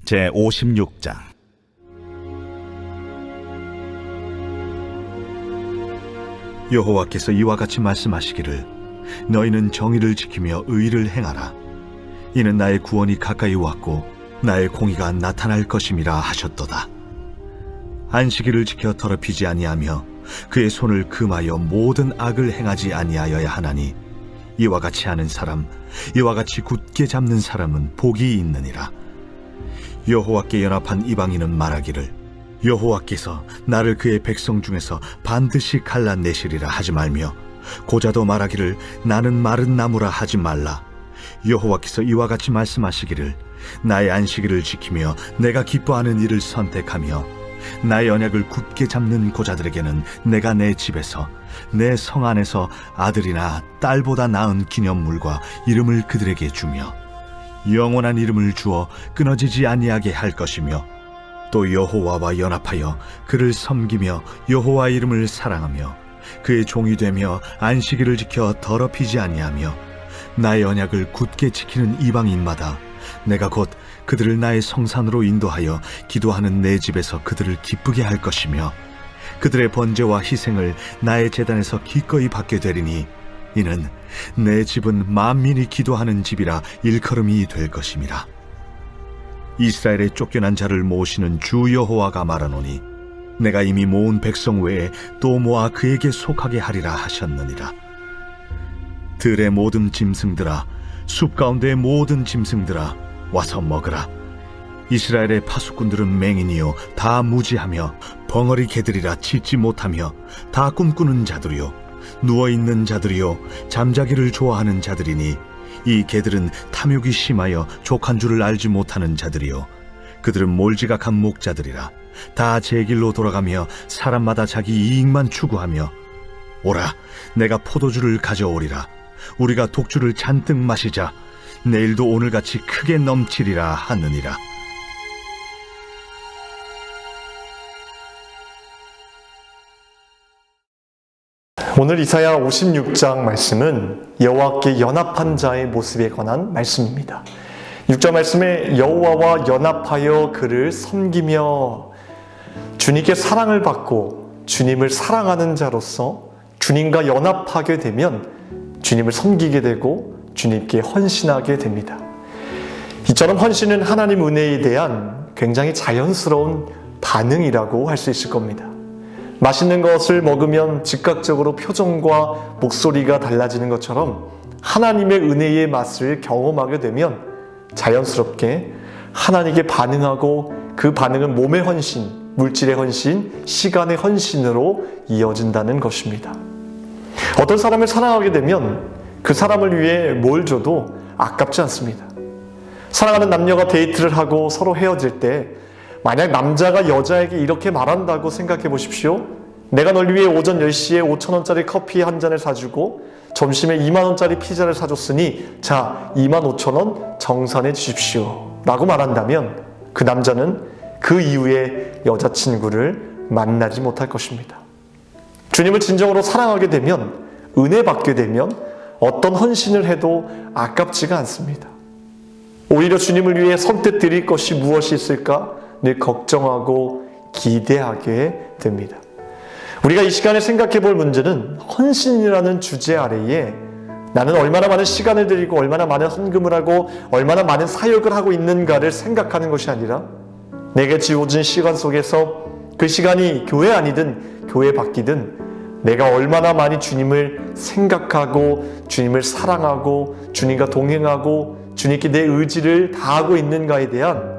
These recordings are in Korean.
제56장. 여호와께서 이와 같이 말씀하시기를 너희는 정의를 지키며 의를 행하라. 이는 나의 구원이 가까이 왔고 나의 공의가 나타날 것임이라 하셨도다. 안식일을 지켜 더럽히지 아니하며 그의 손을 금하여 모든 악을 행하지 아니하여야 하나니 이와 같이 하는 사람, 이와 같이 굳게 잡는 사람은 복이 있느니라. 여호와께 연합한 이방인은 말하기를 여호와께서 나를 그의 백성 중에서 반드시 갈라내시리라 하지 말며, 고자도 말하기를 나는 마른 나무라 하지 말라. 여호와께서 이와 같이 말씀하시기를 나의 안식일을 지키며 내가 기뻐하는 일을 선택하며 나의 언약을 굳게 잡는 고자들에게는 내가 내 집에서 내 성 안에서 아들이나 딸보다 나은 기념물과 이름을 그들에게 주며 영원한 이름을 주어 끊어지지 아니하게 할 것이며, 또 여호와와 연합하여 그를 섬기며 여호와 이름을 사랑하며 그의 종이 되며 안식일을 지켜 더럽히지 아니하며 나의 언약을 굳게 지키는 이방인마다 내가 곧 그들을 나의 성산으로 인도하여 기도하는 내 집에서 그들을 기쁘게 할 것이며, 그들의 번제와 희생을 나의 제단에서 기꺼이 받게 되리니 이는 내 집은 만민이 기도하는 집이라 일컬음이 될 것임이라. 이스라엘의 쫓겨난 자를 모으시는 주 여호와가 말하노니 내가 이미 모은 백성 외에 또 모아 그에게 속하게 하리라 하셨느니라. 들의 모든 짐승들아, 숲 가운데의 모든 짐승들아, 와서 먹으라. 이스라엘의 파수꾼들은 맹인이요 다 무지하며 벙어리 개들이라 짖지 못하며 다 꿈꾸는 자들이요 누워있는 자들이요 잠자기를 좋아하는 자들이니 이 개들은 탐욕이 심하여 족한 줄을 알지 못하는 자들이요 그들은 몰지각한 목자들이라. 다 제 길로 돌아가며 사람마다 자기 이익만 추구하며, 오라 내가 포도주를 가져오리라. 우리가 독주를 잔뜩 마시자. 내일도 오늘같이 크게 넘치리라 하느니라. 오늘 이사야 56장 말씀은 여호와께 연합한 자의 모습에 관한 말씀입니다. 6절 말씀에 여호와와 연합하여 그를 섬기며, 주님께 사랑을 받고 주님을 사랑하는 자로서 주님과 연합하게 되면 주님을 섬기게 되고 주님께 헌신하게 됩니다. 이처럼 헌신은 하나님 은혜에 대한 굉장히 자연스러운 반응이라고 할 수 있을 겁니다. 맛있는 것을 먹으면 즉각적으로 표정과 목소리가 달라지는 것처럼 하나님의 은혜의 맛을 경험하게 되면 자연스럽게 하나님께 반응하고, 그 반응은 몸의 헌신, 물질의 헌신, 시간의 헌신으로 이어진다는 것입니다. 어떤 사람을 사랑하게 되면 그 사람을 위해 뭘 줘도 아깝지 않습니다. 사랑하는 남녀가 데이트를 하고 서로 헤어질 때 만약 남자가 여자에게 이렇게 말한다고 생각해 보십시오. 내가 널 위해 오전 10시에 5,000원짜리 커피 한 잔을 사주고 점심에 20,000원짜리 피자를 사줬으니 자 25,000원 정산해 주십시오 라고 말한다면 그 남자는 그 이후에 여자친구를 만나지 못할 것입니다. 주님을 진정으로 사랑하게 되면, 은혜 받게 되면 어떤 헌신을 해도 아깝지가 않습니다. 오히려 주님을 위해 선뜻 드릴 것이 무엇이 있을까 늘 걱정하고 기대하게 됩니다. 우리가 이 시간에 생각해 볼 문제는 헌신이라는 주제 아래에 나는 얼마나 많은 시간을 들이고 얼마나 많은 헌금을 하고 얼마나 많은 사역을 하고 있는가를 생각하는 것이 아니라, 내게 주어진 시간 속에서 그 시간이 교회 아니든 교회 밖이든 내가 얼마나 많이 주님을 생각하고 주님을 사랑하고 주님과 동행하고 주님께 내 의지를 다하고 있는가에 대한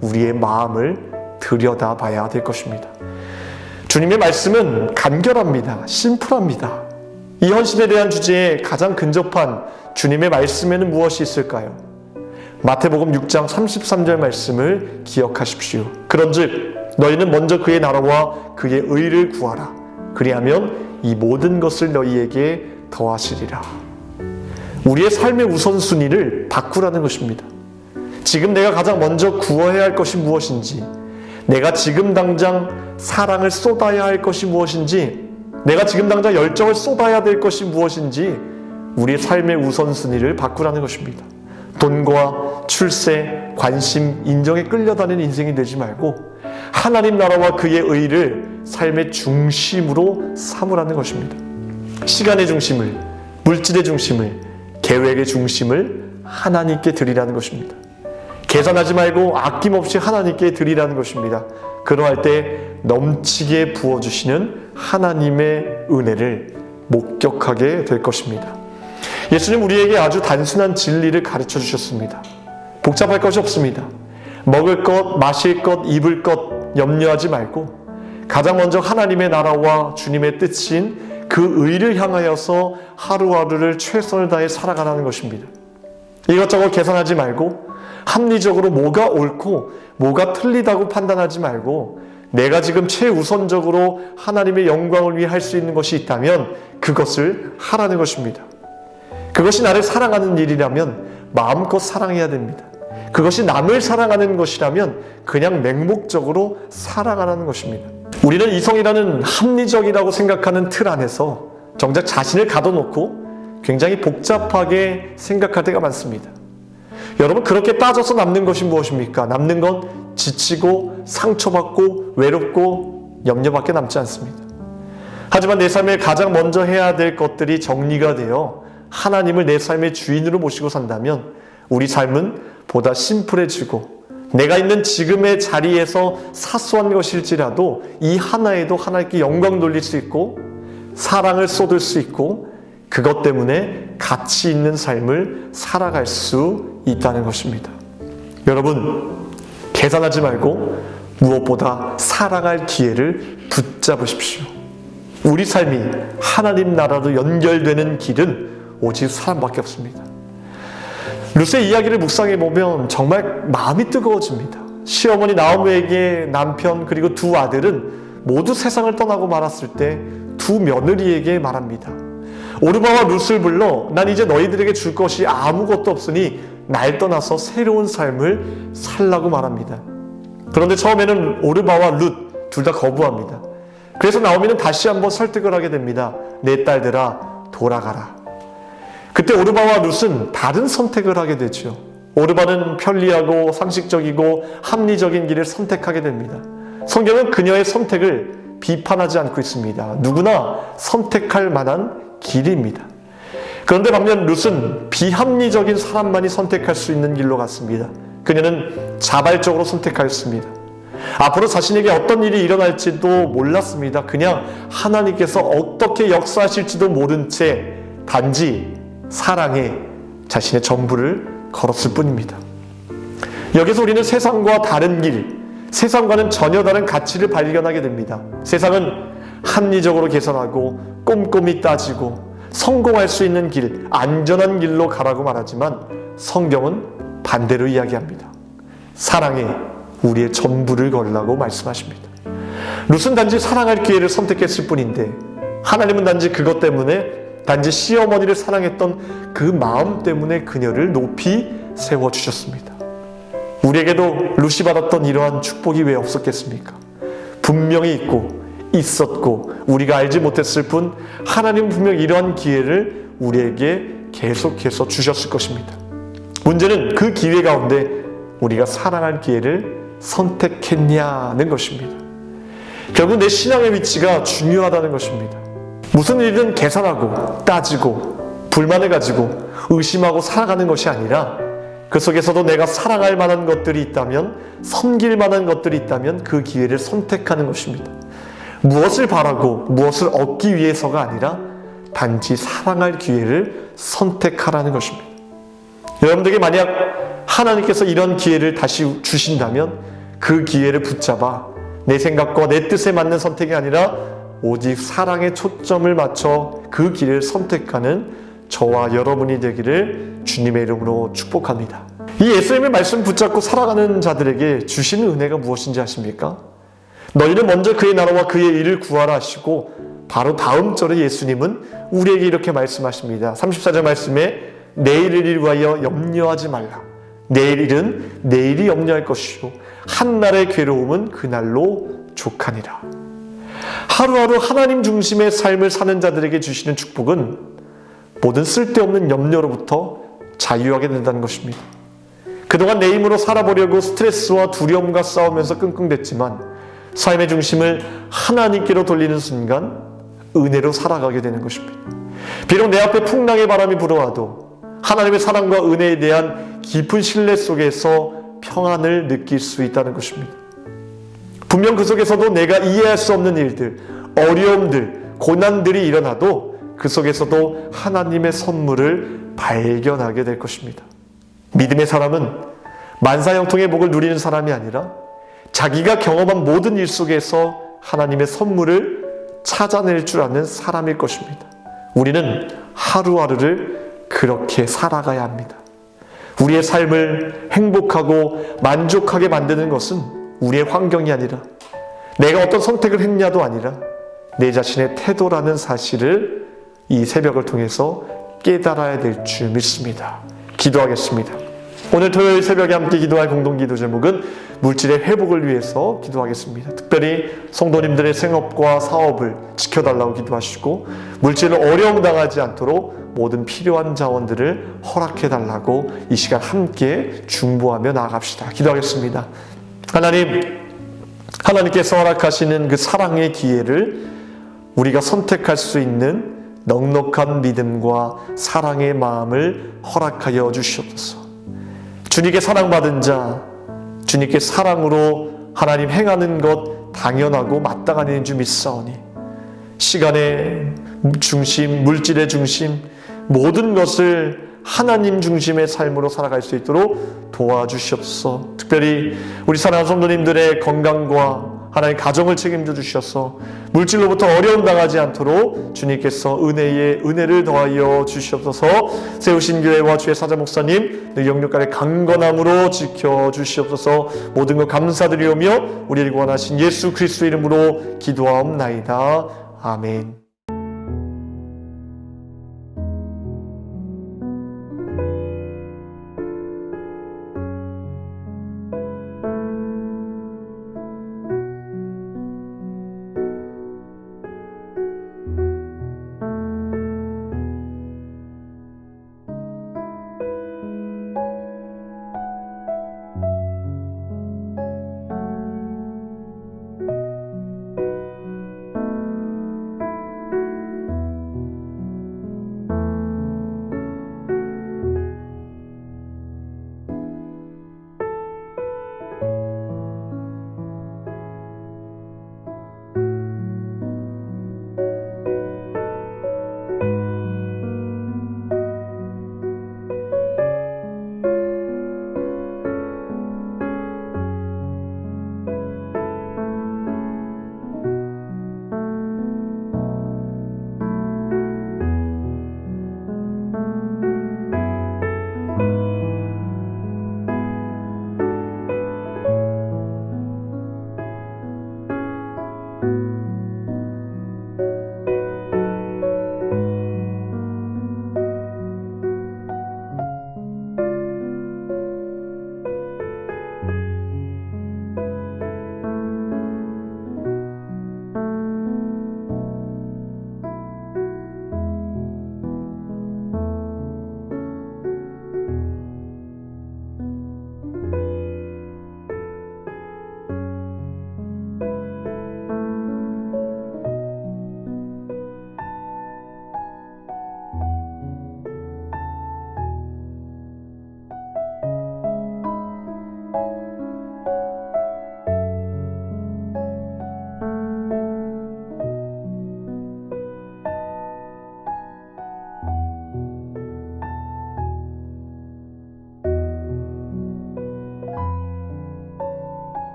우리의 마음을 들여다봐야 될 것입니다. 주님의 말씀은 간결합니다. 심플합니다. 이 헌신에 대한 주제에 가장 근접한 주님의 말씀에는 무엇이 있을까요? 마태복음 6장 33절 말씀을 기억하십시오. 그런즉 너희는 먼저 그의 나라와 그의 의를 구하라. 그리하면 이 모든 것을 너희에게 더하시리라. 우리의 삶의 우선순위를 바꾸라는 것입니다. 지금 내가 가장 먼저 구해야 할 것이 무엇인지, 내가 지금 당장 사랑을 쏟아야 할 것이 무엇인지, 내가 지금 당장 열정을 쏟아야 될 것이 무엇인지 우리의 삶의 우선순위를 바꾸라는 것입니다. 돈과 출세, 관심, 인정에 끌려다니는 인생이 되지 말고 하나님 나라와 그의 의를 삶의 중심으로 삼으라는 것입니다. 시간의 중심을, 물질의 중심을, 계획의 중심을 하나님께 드리라는 것입니다. 계산하지 말고 아낌없이 하나님께 드리라는 것입니다. 그러할 때 넘치게 부어주시는 하나님의 은혜를 목격하게 될 것입니다. 예수님 우리에게 아주 단순한 진리를 가르쳐 주셨습니다. 복잡할 것이 없습니다. 먹을 것, 마실 것, 입을 것 염려하지 말고 가장 먼저 하나님의 나라와 주님의 뜻인 그 의를 향하여서 하루하루를 최선을 다해 살아가라는 것입니다. 이것저것 계산하지 말고 합리적으로 뭐가 옳고 뭐가 틀리다고 판단하지 말고 내가 지금 최우선적으로 하나님의 영광을 위해 할 수 있는 것이 있다면 그것을 하라는 것입니다. 그것이 나를 사랑하는 일이라면 마음껏 사랑해야 됩니다. 그것이 남을 사랑하는 것이라면 그냥 맹목적으로 살아가라는 것입니다. 우리는 이성이라는 합리적이라고 생각하는 틀 안에서 정작 자신을 가둬놓고 굉장히 복잡하게 생각할 때가 많습니다. 여러분, 그렇게 따져서 남는 것이 무엇입니까? 남는 건 지치고 상처받고 외롭고 염려밖에 남지 않습니다. 하지만 내 삶에 가장 먼저 해야 될 것들이 정리가 되어 하나님을 내 삶의 주인으로 모시고 산다면 우리 삶은 보다 심플해지고 내가 있는 지금의 자리에서 사소한 것일지라도 이 하나에도 하나님께 영광 돌릴 수 있고 사랑을 쏟을 수 있고 그것 때문에 가치 있는 삶을 살아갈 수 있다는 것입니다. 여러분, 계산하지 말고 무엇보다 사랑할 기회를 붙잡으십시오. 우리 삶이 하나님 나라로 연결되는 길은 오직 사랑밖에 없습니다. 룻의 이야기를 묵상해 보면 정말 마음이 뜨거워집니다. 시어머니 나오미에게 남편 그리고 두 아들은 모두 세상을 떠나고 말았을 때 두 며느리에게 말합니다. 오르바와 룻을 불러 난 이제 너희들에게 줄 것이 아무것도 없으니 날 떠나서 새로운 삶을 살라고 말합니다. 그런데 처음에는 오르바와 룻 둘 다 거부합니다. 그래서 나오미는 다시 한번 설득을 하게 됩니다. 내 딸들아 돌아가라. 그때 오르바와 룻은 다른 선택을 하게 되죠. 오르바는 편리하고 상식적이고 합리적인 길을 선택하게 됩니다. 성경은 그녀의 선택을 비판하지 않고 있습니다. 누구나 선택할 만한 길입니다. 그런데 반면 룻은 비합리적인 사람만이 선택할 수 있는 길로 갔습니다. 그녀는 자발적으로 선택하였습니다. 앞으로 자신에게 어떤 일이 일어날지도 몰랐습니다. 그냥 하나님께서 어떻게 역사하실지도 모른 채 단지 사랑에 자신의 전부를 걸었을 뿐입니다. 여기서 우리는 세상과 다른 길, 세상과는 전혀 다른 가치를 발견하게 됩니다. 세상은 합리적으로 계산하고 꼼꼼히 따지고 성공할 수 있는 길, 안전한 길로 가라고 말하지만 성경은 반대로 이야기합니다. 사랑에 우리의 전부를 걸라고 말씀하십니다. 룻은 단지 사랑할 기회를 선택했을 뿐인데 하나님은 단지 그것 때문에 단지 시어머니를 사랑했던 그 마음 때문에 그녀를 높이 세워주셨습니다. 우리에게도 룻이 받았던 이러한 축복이 왜 없었겠습니까? 분명히 있고 있었고 우리가 알지 못했을 뿐 하나님은 분명 이러한 기회를 우리에게 계속해서 주셨을 것입니다. 문제는 그 기회 가운데 우리가 사랑할 기회를 선택했냐는 것입니다. 결국 내 신앙의 위치가 중요하다는 것입니다. 무슨 일이든 계산하고 따지고 불만을 가지고 의심하고 살아가는 것이 아니라 그 속에서도 내가 사랑할 만한 것들이 있다면 섬길 만한 것들이 있다면 그 기회를 선택하는 것입니다. 무엇을 바라고 무엇을 얻기 위해서가 아니라 단지 사랑할 기회를 선택하라는 것입니다. 여러분들에게 만약 하나님께서 이런 기회를 다시 주신다면 그 기회를 붙잡아 내 생각과 내 뜻에 맞는 선택이 아니라 오직 사랑에 초점을 맞춰 그 길을 선택하는 저와 여러분이 되기를 주님의 이름으로 축복합니다. 이 예수님의 말씀 붙잡고 살아가는 자들에게 주시는 은혜가 무엇인지 아십니까? 너희는 먼저 그의 나라와 그의 일을 구하라 하시고 바로 다음 절에 예수님은 우리에게 이렇게 말씀하십니다. 34절 말씀에 내일을 위하여 염려하지 말라. 내일 일은 내일이 염려할 것이요 한날의 괴로움은 그날로 족하니라. 하루하루 하나님 중심의 삶을 사는 자들에게 주시는 축복은 모든 쓸데없는 염려로부터 자유하게 된다는 것입니다. 그동안 내 힘으로 살아보려고 스트레스와 두려움과 싸우면서 끙끙댔지만 삶의 중심을 하나님께로 돌리는 순간 은혜로 살아가게 되는 것입니다. 비록 내 앞에 풍랑의 바람이 불어와도 하나님의 사랑과 은혜에 대한 깊은 신뢰 속에서 평안을 느낄 수 있다는 것입니다. 분명 그 속에서도 내가 이해할 수 없는 일들, 어려움들, 고난들이 일어나도 그 속에서도 하나님의 선물을 발견하게 될 것입니다. 믿음의 사람은 만사형통의 복을 누리는 사람이 아니라 자기가 경험한 모든 일 속에서 하나님의 선물을 찾아낼 줄 아는 사람일 것입니다. 우리는 하루하루를 그렇게 살아가야 합니다. 우리의 삶을 행복하고 만족하게 만드는 것은 우리의 환경이 아니라 내가 어떤 선택을 했냐도 아니라 내 자신의 태도라는 사실을 이 새벽을 통해서 깨달아야 될 줄 믿습니다. 기도하겠습니다. 오늘 토요일 새벽에 함께 기도할 공동기도 제목은 물질의 회복을 위해서 기도하겠습니다. 특별히 성도님들의 생업과 사업을 지켜달라고 기도하시고 물질을 어려움 당하지 않도록 모든 필요한 자원들을 허락해달라고 이 시간 함께 중보하며 나아갑시다. 기도하겠습니다. 하나님께서 허락하시는 그 사랑의 기회를 우리가 선택할 수 있는 넉넉한 믿음과 사랑의 마음을 허락하여 주시옵소서. 주님께 사랑받은 자, 주님께 사랑으로 하나님 행하는 것 당연하고 마땅한 일인 줄 믿사오니 시간의 중심, 물질의 중심, 모든 것을 하나님 중심의 삶으로 살아갈 수 있도록 도와주시옵소서. 특별히 우리 사랑하는 성도님들의 건강과 하나님 가정을 책임져 주셔서 물질로부터 어려움 당하지 않도록 주님께서 은혜를 더하여 주시옵소서. 세우신 교회와 주의 사자 목사님 늘 영육간의 강건함으로 지켜주시옵소서. 모든 것 감사드리오며 우리를 구원하신 예수 그리스도 이름으로 기도하옵나이다. 아멘.